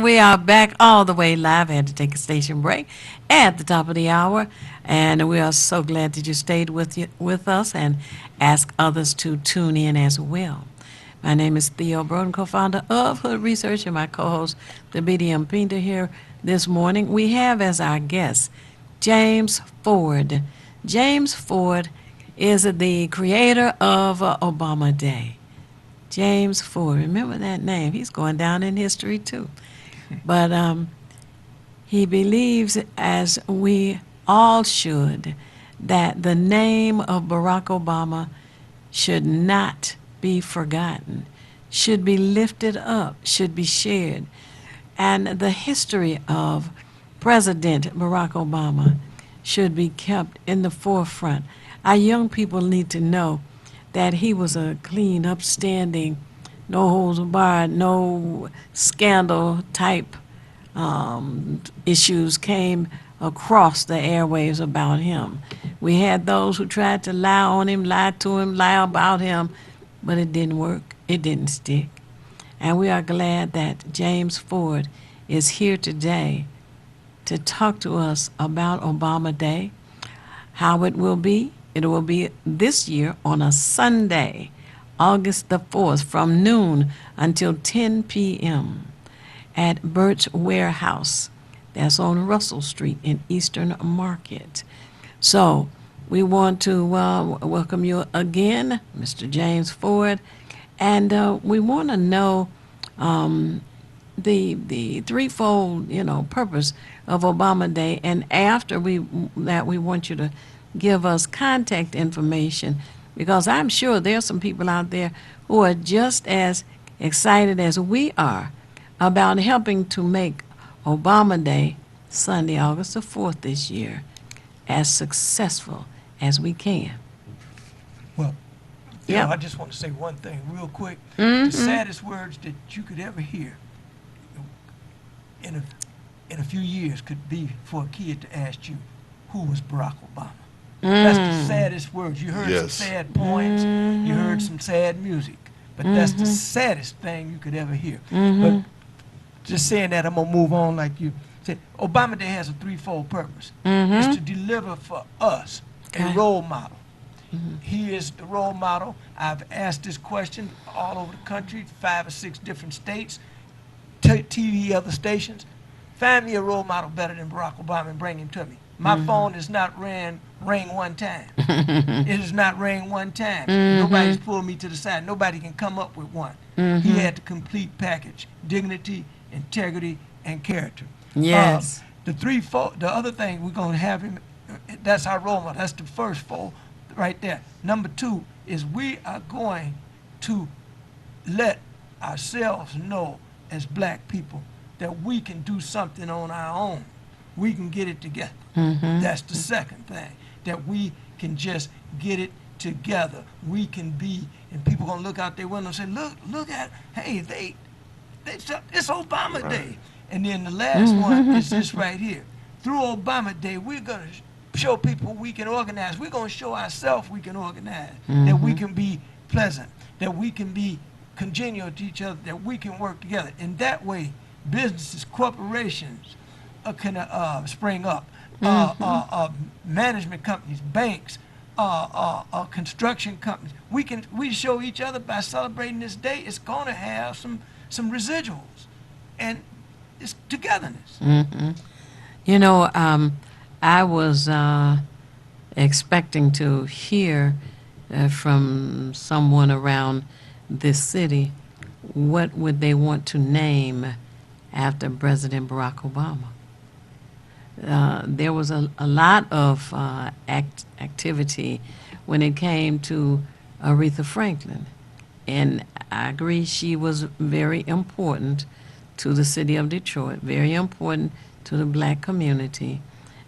And we are back all the way live. I had to take a station break at the top of the hour. And we are so glad that you stayed with us and ask others to tune in as well. My name is Theo Broden, co-founder of Hood Research, and my co-host, the BDM Pinter, here this morning. We have as our guest James Ford. James Ford is the creator of Obama Day. James Ford, remember that name. He's going down in history too. But he believes, as we all should, that the name of Barack Obama should not be forgotten, should be lifted up, should be shared. And the history of President Barack Obama should be kept in the forefront. Our young people need to know that he was a clean, upstanding, no holds barred, no scandal type issues came across the airwaves about him. We had those who tried to lie on him, lie to him, lie about him, but it didn't work. It didn't stick. And we are glad that James Ford is here today to talk to us about Obama Day, how it will be. It will be this year on a Sunday, August the 4th, from noon until 10 p.m. at Birch Warehouse. That's on Russell Street in Eastern Market. So we want to welcome you again, Mr. James Ford, and we want to know the threefold, purpose of Obama Day. And after we want you to give us contact information, because I'm sure there's some people out there who are just as excited as we are about helping to make Obama Day, Sunday, August the 4th this year, as successful as we can. Well, Yep. I just want to say one thing real quick. Mm-hmm. The saddest words that you could ever hear in a few years could be for a kid to ask you, who was Barack Obama? That's the saddest words. You heard some sad points, you heard some sad music, but that's the saddest thing you could ever hear. But just saying that, I'm going to move on like you said. Obama Day has a threefold purpose. It's to deliver for us a role model. He is the role model. I've asked this question all over the country, 5 or 6 different states, TV, other stations. Find me a role model better than Barack Obama and bring him to me. My phone is not ring one time. It is not ring one time. Nobody's pulled me to the side. Nobody can come up with one. He had the complete package: dignity, integrity, and character. Yes. The other thing we're going to have him, that's our role model. That's the first fold right there. Number 2 is we are going to let ourselves know as black people that we can do something on our own. We can get it together. That's the second thing, that we can just get it together. We can be, and people gonna look out their window and say, look at, hey, it's Obama Day. And then the last one is this right here. Through Obama Day, we're gonna show people we can organize. We're gonna show ourselves we can organize, that we can be pleasant, that we can be congenial to each other, that we can work together. In that way, businesses, corporations can spring up. Management companies, banks, construction companies. We show each other by celebrating this day. It's going to have some residuals, and it's togetherness. I was expecting to hear from someone around this city, what would they want to name after President Barack Obama? There was a lot of activity when it came to Aretha Franklin. And I agree she was very important to the city of Detroit, very important to the black community,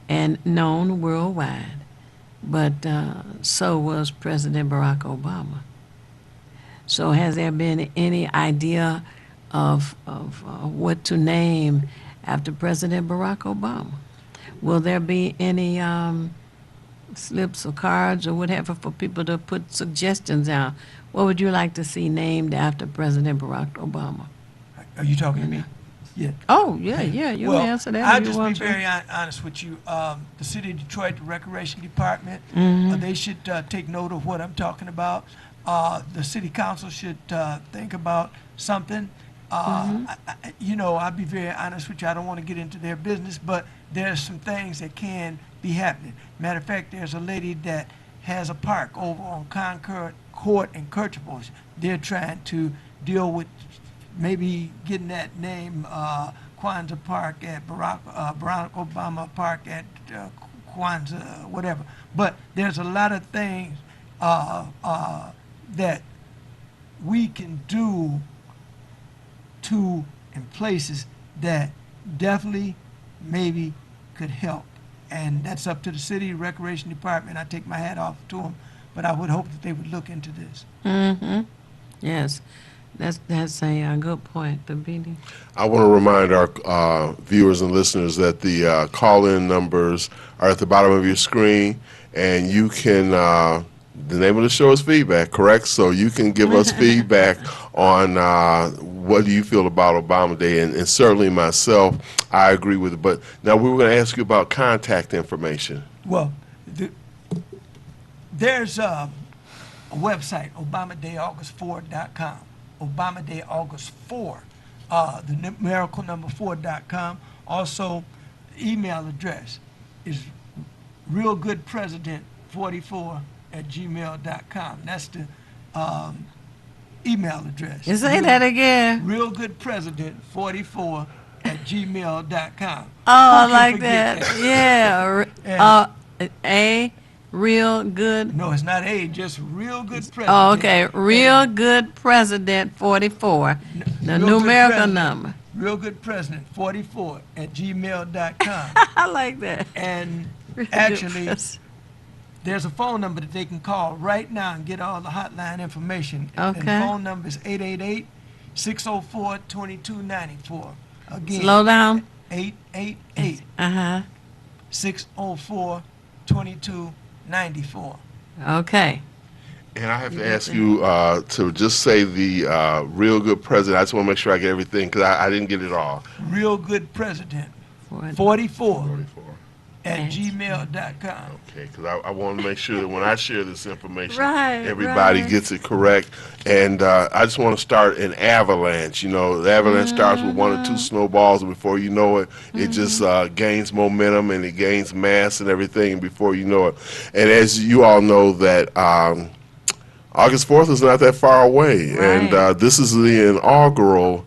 and known worldwide. But so was President Barack Obama. So has there been any idea of what to name after President Barack Obama? Will there be any slips or cards or whatever for people to put suggestions out? What would you like to see named after President Barack Obama? Are you talking to me? Yeah. Oh, yeah, you Well, answer that I'll if you just be want to. very honest with you. The city of Detroit, the Recreation Department, they should take note of what I'm talking about. The city council should think about something. I'll be very honest with you. I don't want to get into their business, but there's some things that can be happening. Matter of fact, there's a lady that has a park over on Concord Court and Kirchhoff. They're trying to deal with maybe getting that name, Kwanzaa Park at Barack Obama Park at Kwanzaa, whatever. But there's a lot of things that we can do in places that definitely maybe could help. And that's up to the city recreation department. I take my hat off to them, but I would hope that they would look into this. Yes, that's a good point, the BD. I want to remind our viewers and listeners that the call-in numbers are at the bottom of your screen, and you can, the name of the show is Feedback, correct? So you can give us feedback on what do you feel about Obama Day, and certainly myself, I agree with it. But now we were going to ask you about contact information. Well, there's a website, ObamaDayAugust4.com. ObamaDayAugust4, the numerical number 4.com. Also, email address is realgoodpresident44@gmail.com. That's the email address. You say that again. realgoodpresident44@gmail.com. Oh, I Who can like forget that. Yeah. A real good. No, it's not A, just real good president. Oh, okay. Real good president 44. The Real Good numerical President. number. Real Good President 44@gmail.com. I like that. And Real good actually, pres- there's a phone number that they can call right now and get all the hotline information. And the Okay. phone number is 888-604-2294. Again, Slow down. 888-604-2294. Okay. And I have to ask you to just say the real good president. I just want to make sure I get everything because I didn't get it all. Real Good President 44 44. at Yes. gmail.com. Okay, because I want to make sure that when I share this information, Right, everybody right. gets it correct. And I just want to start an avalanche. You know, the avalanche starts with one or two snowballs, and before you know it, it just gains momentum and it gains mass and everything, and before you know it. And as you all know that August 4th is not that far away, Right. and this is the inaugural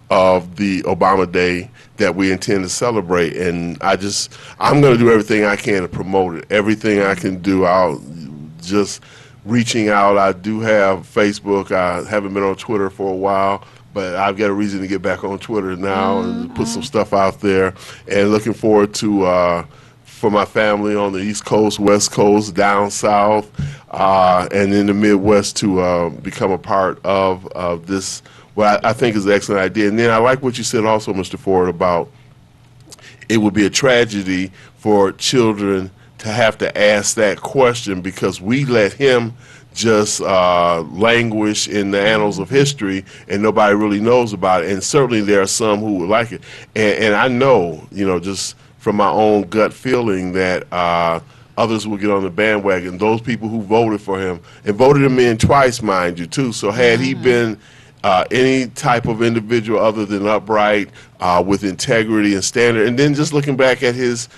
of the Obama Day that we intend to celebrate, and I'm going to do everything I can to promote it. Everything I can do, I'll just reaching out. I do have Facebook. I haven't been on Twitter for a while, but I've got a reason to get back on Twitter now and put some stuff out there, and looking forward to for my family on the East Coast, West Coast, down south, and in the Midwest to become a part of this, what I think is an excellent idea. And then I like what you said also, Mr. Ford, about it would be a tragedy for children to have to ask that question because we let him just languish in the annals of history and nobody really knows about it. And certainly there are some who would like it. And I know, just from my own gut feeling that others will get on the bandwagon. Those people who voted for him, and voted him in twice, mind you, too. So had he been any type of individual other than upright, with integrity and standard, and then just looking back at his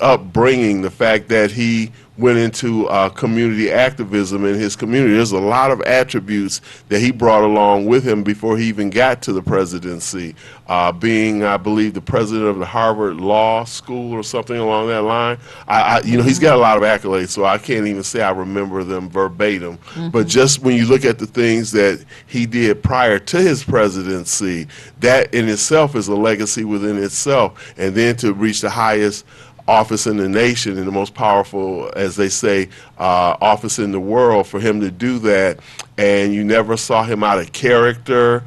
upbringing, the fact that he went into community activism in his community. There's a lot of attributes that he brought along with him before he even got to the presidency. Being, I believe, the president of the Harvard Law School or something along that line. He's got a lot of accolades, so I can't even say I remember them verbatim. But just when you look at the things that he did prior to his presidency, that in itself is a legacy within itself. And then to reach the highest office in the nation and the most powerful, as they say, office in the world, for him to do that, and you never saw him out of character.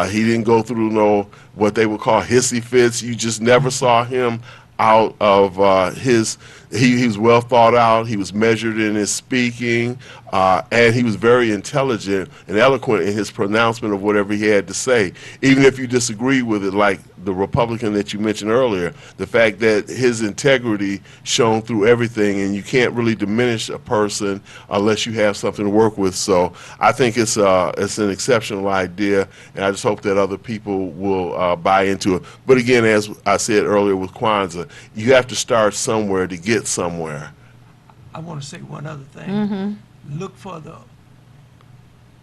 He didn't go through what they would call hissy fits. You just never saw him out of his He was well thought out. He was measured in his speaking, and he was very intelligent and eloquent in his pronouncement of whatever he had to say. Even if you disagree with it, like the Republican that you mentioned earlier, the fact that his integrity shone through everything, and you can't really diminish a person unless you have something to work with. So I think it's an exceptional idea, and I just hope that other people will buy into it. But again, as I said earlier with Kwanzaa, you have to start somewhere to get somewhere. I want to say one other thing. Look for the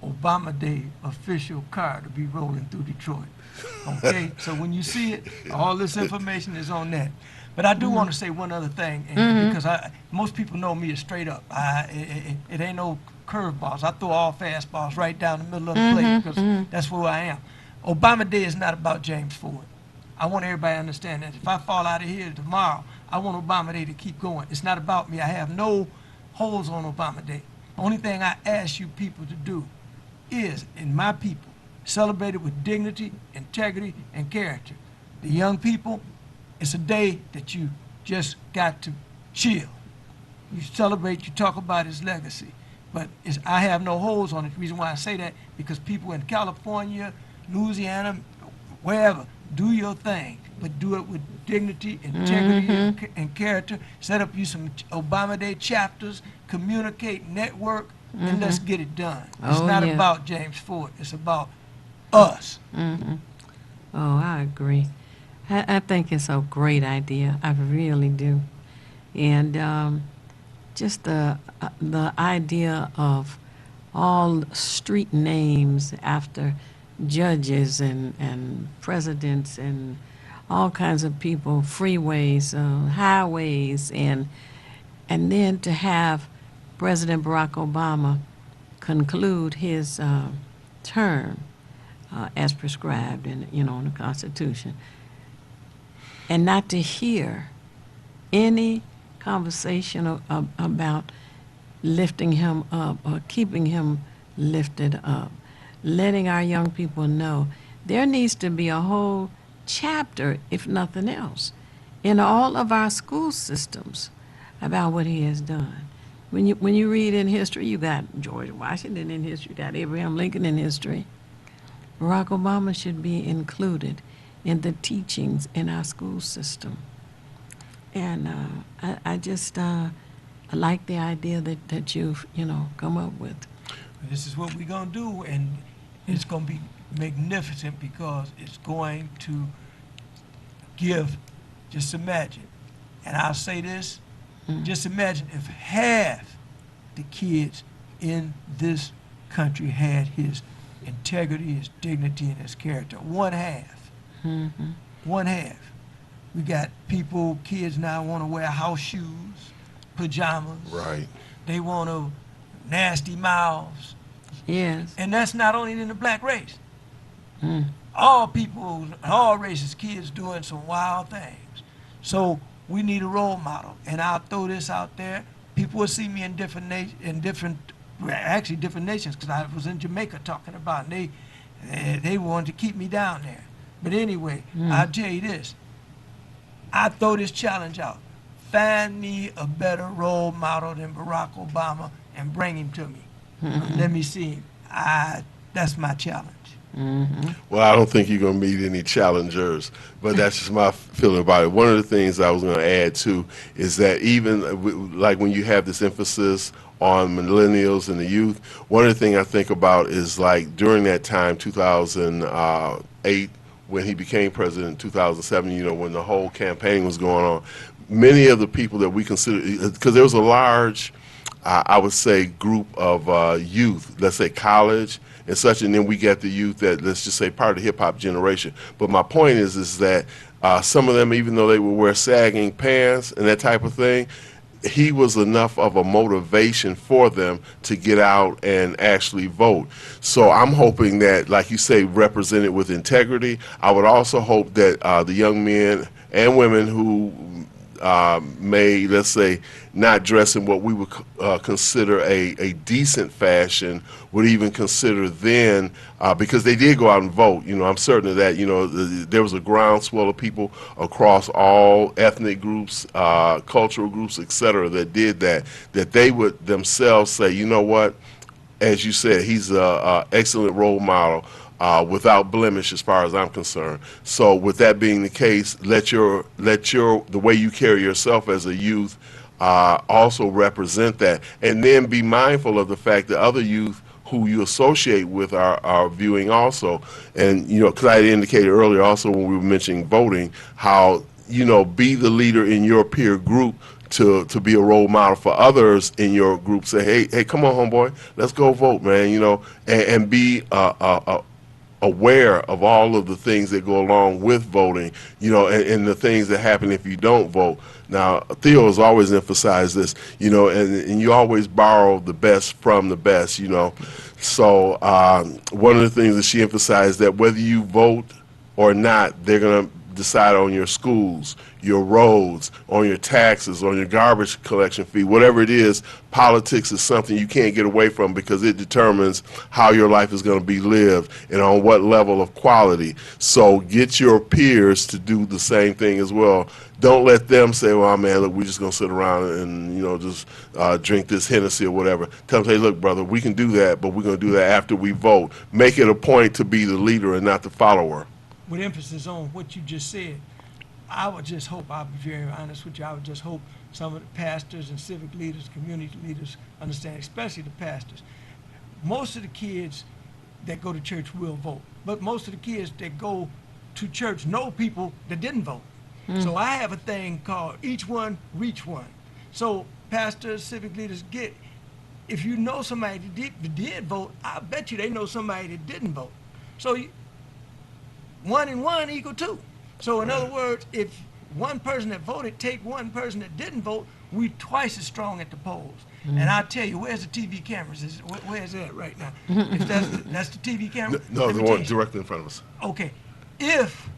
Obama Day official car to be rolling through Detroit. Okay? So when you see it, all this information is on that. But I do want to say one other thing, and because most people know me as straight up. It ain't no curveballs. I throw all fastballs right down the middle of the plate because that's who I am. Obama Day is not about James Ford. I want everybody to understand that. If I fall out of here tomorrow, I want Obama Day to keep going. It's not about me. I have no holes on Obama Day. Only thing I ask you people to do is, and my people, celebrate it with dignity, integrity, and character. The young people, it's a day that you just got to chill. You celebrate, you talk about his legacy. But I have no holes on it. The reason why I say that, because people in California, Louisiana, wherever, do your thing, but do it with dignity, integrity, and character. Set up you some Obama Day chapters, communicate, network, and let's get it done. It's Oh, not yeah. about James Ford. It's about us. Oh, I agree. I think it's a great idea. I really do. And just the idea of all street names after judges and presidents and all kinds of people, freeways, highways, and then to have President Barack Obama conclude his term as prescribed in in the Constitution, and not to hear any conversation about lifting him up or keeping him lifted up, letting our young people know there needs to be a whole chapter, if nothing else, in all of our school systems about what he has done. When you read in history, you got George Washington in history, you got Abraham Lincoln in history. Barack Obama should be included in the teachings in our school system. And I just like the idea that you've come up with. This is what we're going to do, and it's going to be magnificent because it's going to give, just imagine, and I'll say this, just imagine if half the kids in this country had his integrity, his dignity, and his character. One half. One half. We got people, kids now want to wear house shoes, pajamas. Right. They want to nasty mouths. Yes. And that's not only in the black race. All people, all races, kids doing some wild things. So we need a role model. And I'll throw this out there. People will see me in different nations, because I was in Jamaica talking about, and they wanted to keep me down there. But anyway, I'll tell you this. I throw this challenge out. Find me a better role model than Barack Obama and bring him to me. Let me see him. That's my challenge. Well, I don't think you're going to meet any challengers, but that's just my feeling about it. One of the things I was going to add, too, is that even like when you have this emphasis on millennials and the youth, one of the things I think about is like during that time, 2008, when he became president in 2007, when the whole campaign was going on, many of the people that we consider, because there was a large, I would say, group of youth, let's say college and such, and then we get the youth that, let's just say, part of the hip-hop generation. But my point is that some of them, even though they would wear sagging pants and that type of thing, he was enough of a motivation for them to get out and actually vote. So I'm hoping that, like you say, represented with integrity. I would also hope that the young men and women who may, let's say, not dress in what we would consider a decent fashion, would even consider then, because they did go out and vote. You know, I'm certain of that. You know, there was a groundswell of people across all ethnic groups, cultural groups, et cetera, that did that, that they would themselves say, you know what, as you said, he's a excellent role model, without blemish as far as I'm concerned. So with that being the case, let your the way you carry yourself as a youth also represent that, and then be mindful of the fact that other youth who you associate with are viewing also. And you know, because I indicated earlier also when we were mentioning voting, how, you know, be the leader in your peer group to be a role model for others in your group. Say, hey, come on, homeboy, let's go vote, man. You know, and be aware of all of the things that go along with voting, you know, and the things that happen if you don't vote. Now, Theo has always emphasized this, you know, and you always borrow the best from the best, you know. So one of the things that she emphasized, that whether you vote or not, they're going to decide on your schools, your roads, on your taxes, on your garbage collection fee, whatever it is. Politics is something you can't get away from, because it determines how your life is going to be lived and on what level of quality. So get your peers to do the same thing as well. Don't let them say, well, man, look, we're just going to sit around and, you know, just drink this Hennessy or whatever. Tell them, hey, look, brother, we can do that, but we're going to do that after we vote. Make it a point to be the leader and not the follower. With emphasis on what you just said, I would just hope, I'll be very honest with you, I would just hope some of the pastors and civic leaders, community leaders understand, especially the pastors. Most of the kids that go to church will vote, but most of the kids that go to church know people that didn't vote. So I have a thing called each one, reach one. So pastors, civic leaders, if you know somebody that did vote, I bet you they know somebody that didn't vote. So 1 and 1 equal 2. So in other words, if one person that voted take one person that didn't vote, we twice as strong at the polls. And I tell you, where's the TV cameras? Where's that right now? If that's the TV camera? No, Let the me tell one you. directly in front of us. Okay, if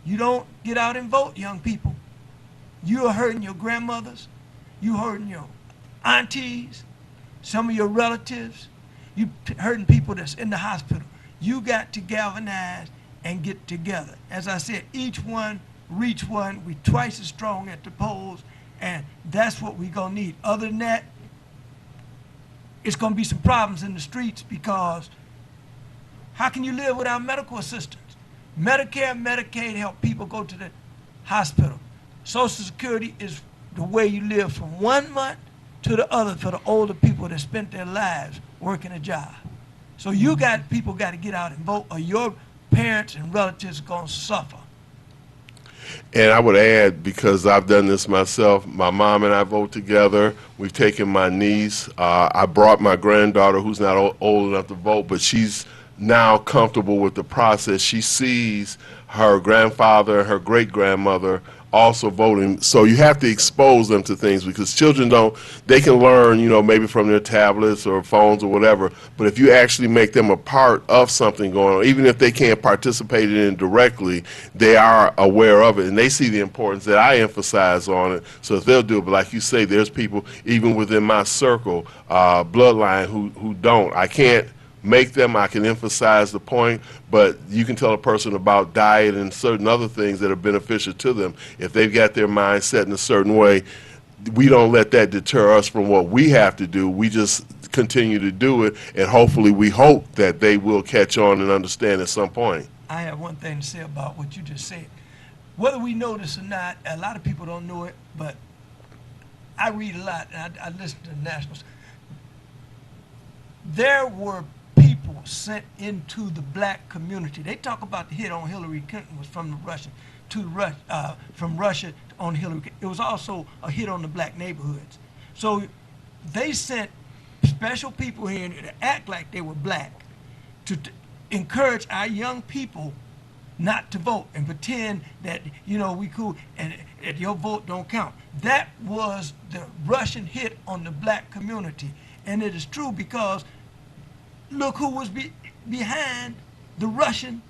you don't get out and vote, young people, you are hurting your grandmothers, you hurting your aunties, some of your relatives, you hurting people that's in the hospital. You got to galvanize and get together. As I said, each one, reach one. We twice as strong at the polls, and that's what we're gonna need. Other than that, it's gonna be some problems in the streets, because how can you live without medical assistance? Medicare, Medicaid help people go to the hospital. Social Security is the way you live from 1 month to the other for the older people that spent their lives working a job. So people got to get out and vote, or your parents and relatives are going to suffer. And I would add, because I've done this myself, my mom and I vote together. We've taken my niece. I brought my granddaughter, who's not old enough to vote, but she's now comfortable with the process. She sees her grandfather, her great-grandmother also voting. So you have to expose them to things, because children they can learn, you know, maybe from their tablets or phones or whatever, but if you actually make them a part of something going on, even if they can't participate in it directly, they are aware of it, and they see the importance that I emphasize on it, so if they'll do it. But like you say, there's people, even within my circle, bloodline, who don't. I can't make them, I can emphasize the point, but you can tell a person about diet and certain other things that are beneficial to them. If they've got their mind set in a certain way, we don't let that deter us from what we have to do. We just continue to do it, and hopefully we hope that they will catch on and understand at some point. I have one thing to say about what you just said. Whether we know this or not, a lot of people don't know it, but I read a lot, and I listen to the nationals. There were people sent into the black community. They talk about the hit on Hillary Clinton was from the Russian from Russia on Hillary Clinton. It was also a hit on the black neighborhoods. So they sent special people here to act like they were black to encourage our young people not to vote and pretend that, you know, we cool and your vote don't count. That was the Russian hit on the black community. And it is true, because look who was behind the Russian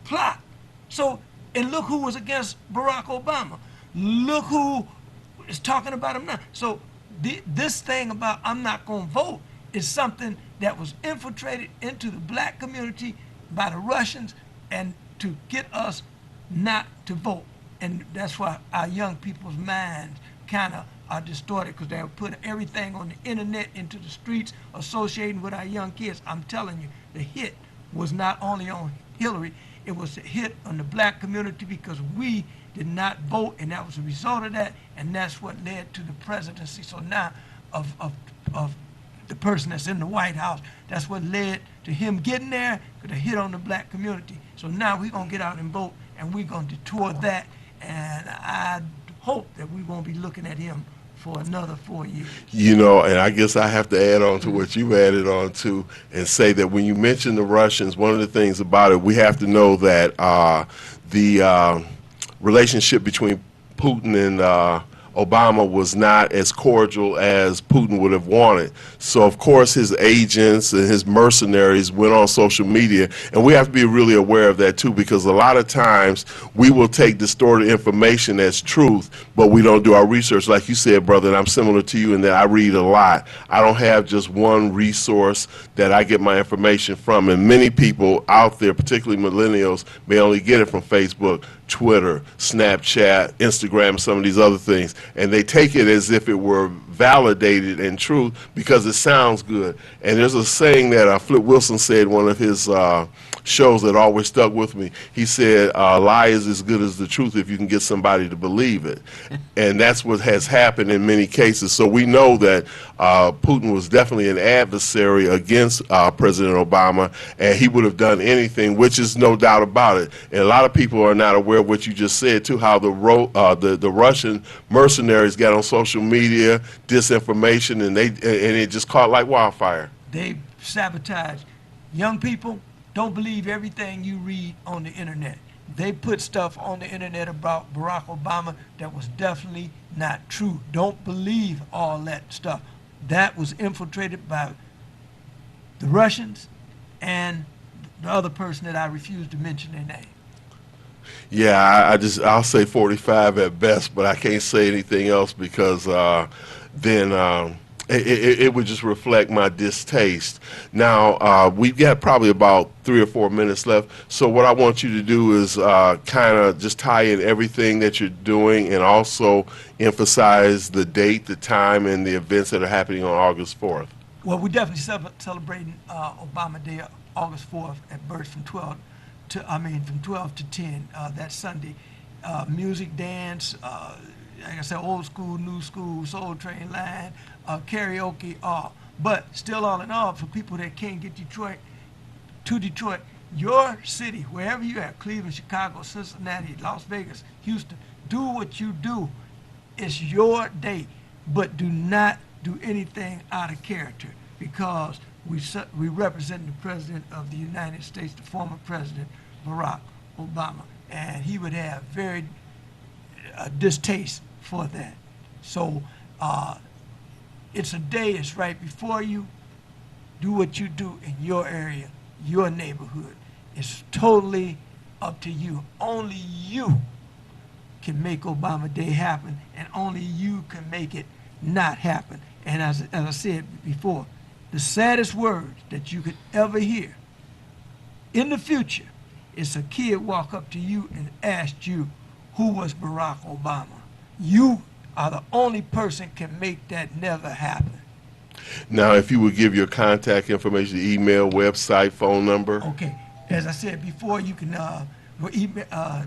plot. So, and look who was against Barack Obama. Look who is talking about him now. So this thing about I'm not going to vote is something that was infiltrated into the black community by the Russians and to get us not to vote. And that's why our young people's minds kind of are distorted because they put everything on the internet into the streets associating with our young kids. I'm telling you, the hit was not only on Hillary, it was a hit on the black community because we did not vote, and that was a result of that, and that's what led to the presidency. So now of the person that's in the White House, that's what led to him getting there, because the hit on the black community. So now we're going to get out and vote, and we're going to detour that, and I hope that we won't be looking at him for another 4 years. You know, and I guess I have to add on to what you added on to and say that when you mention the Russians, one of the things about it, we have to know that the relationship between Putin and Obama was not as cordial as Putin would have wanted. So, of course, his agents and his mercenaries went on social media, and we have to be really aware of that, too, because a lot of times we will take distorted information as truth, but we don't do our research. Like you said, brother, and I'm similar to you in that I read a lot. I don't have just one resource that I get my information from, and many people out there, particularly millennials, may only get it from Facebook, Twitter, Snapchat, Instagram, some of these other things, and they take it as if it were validated and true because it sounds good. And there's a saying that Flip Wilson said in one of his shows that always stuck with me. He said, a lie is as good as the truth if you can get somebody to believe it. And that's what has happened in many cases. So we know that Putin was definitely an adversary against President Obama, and he would have done anything, which is no doubt about it. And a lot of people are not aware of what you just said, too, how the Russian mercenaries got on social media, disinformation, and it just caught like wildfire. They sabotage young people. Don't believe everything you read on the internet. They put stuff on the internet about Barack Obama that was definitely not true. Don't believe all that stuff. That was infiltrated by the Russians and the other person that I refuse to mention their name. Yeah, I'll say 45 at best, but I can't say anything else because then it would just reflect my distaste. Now, we've got probably about 3 or 4 minutes left, so what I want you to do is kind of just tie in everything that you're doing and also emphasize the date, the time, and the events that are happening on August 4th. Well, we're definitely celebrating Obama Day, August 4th at Birch from 12 to 10 that Sunday. Music, dance, like I said, old school, new school, Soul Train line, karaoke, all. But still, all in all, for people that can't get to Detroit, your city, wherever you're at, Cleveland, Chicago, Cincinnati, Las Vegas, Houston, do what you do. It's your day, but do not do anything out of character because we represent the President of the United States, the former President, Barack Obama, and he would have very distaste for that. So it's a day, it's right before you. Do what you do in your area, your neighborhood. It's totally up to you. Only you can make Obama Day happen, and only you can make it not happen. And as I said before, the saddest words that you could ever hear in the future is a kid walk up to you and ask you, who was Barack Obama? You are the only person can make that never happen. Now, if you would give your contact information, email, website, phone number. Okay. As I said before, you can,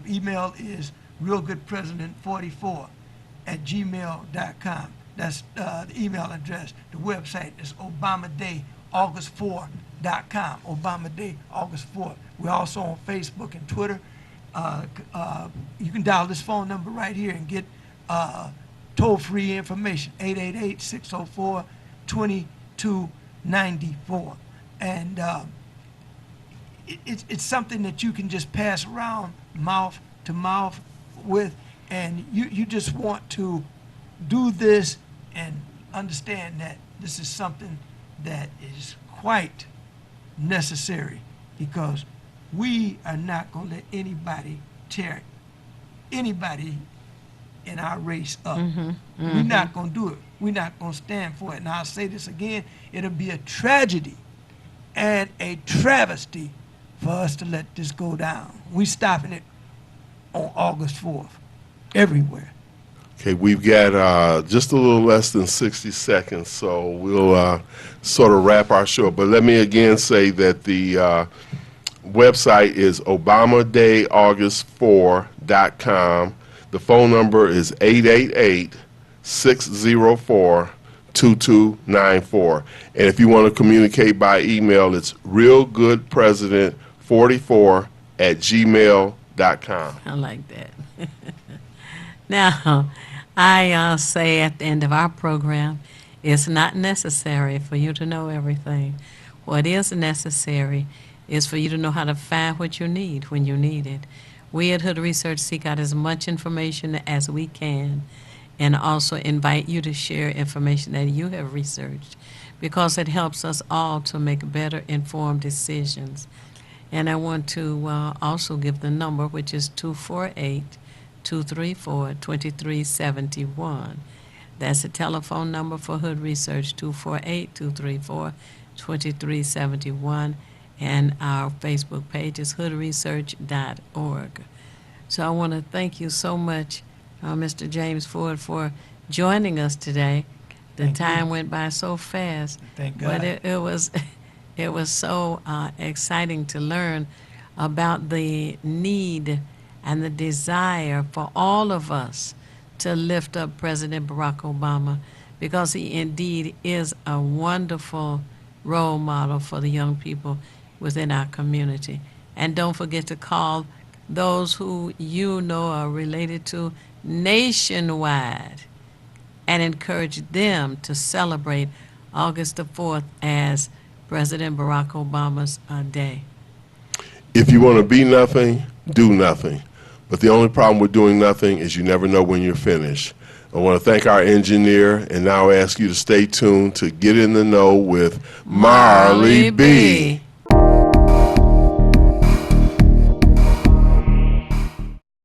email is realgoodpresident44@gmail.com. That's the email address. The website is ObamaDayAugust4.com. Obama Day August 4th. We're also on Facebook and Twitter. You can dial this phone number right here and get toll-free information, 888-604-2294. And it's something that you can just pass around mouth to mouth with, and you just want to do this and understand that this is something that is quite necessary because we are not going to let anybody tear anybody in our race up. We're not going to do it. We're not going to stand for it. And I'll say this again, it'll be a tragedy and a travesty for us to let this go down. We're stopping it on August 4th, everywhere. Okay, we've got just a little less than 60 seconds, so we'll sort of wrap our show. But let me again say that the website is ObamaDayAugust4.com. The phone number is 888-604-2294. And if you want to communicate by email, it's realgoodpresident44@gmail.com. I like that. Now, I say at the end of our program, it's not necessary for you to know everything. What is necessary is for you to know how to find what you need when you need it. We at Hood Research seek out as much information as we can and also invite you to share information that you have researched because it helps us all to make better informed decisions. And I want to also give the number, which is 248-234-2371. That's the telephone number for Hood Research, 248-234-2371. And our Facebook page is hoodresearch.org. So I want to thank you so much, Mr. James Ford, for joining us today. The Thank time you. went by so fast. Thank God. But it was so exciting to learn about the need and the desire for all of us to lift up President Barack Obama because he indeed is a wonderful role model for the young people within our community. And don't forget to call those who you know are related to nationwide and encourage them to celebrate August the 4th as President Barack Obama's day. If you want to be nothing, do nothing. But the only problem with doing nothing is you never know when you're finished. I want to thank our engineer and now ask you to stay tuned to Get in the Know with Marley B.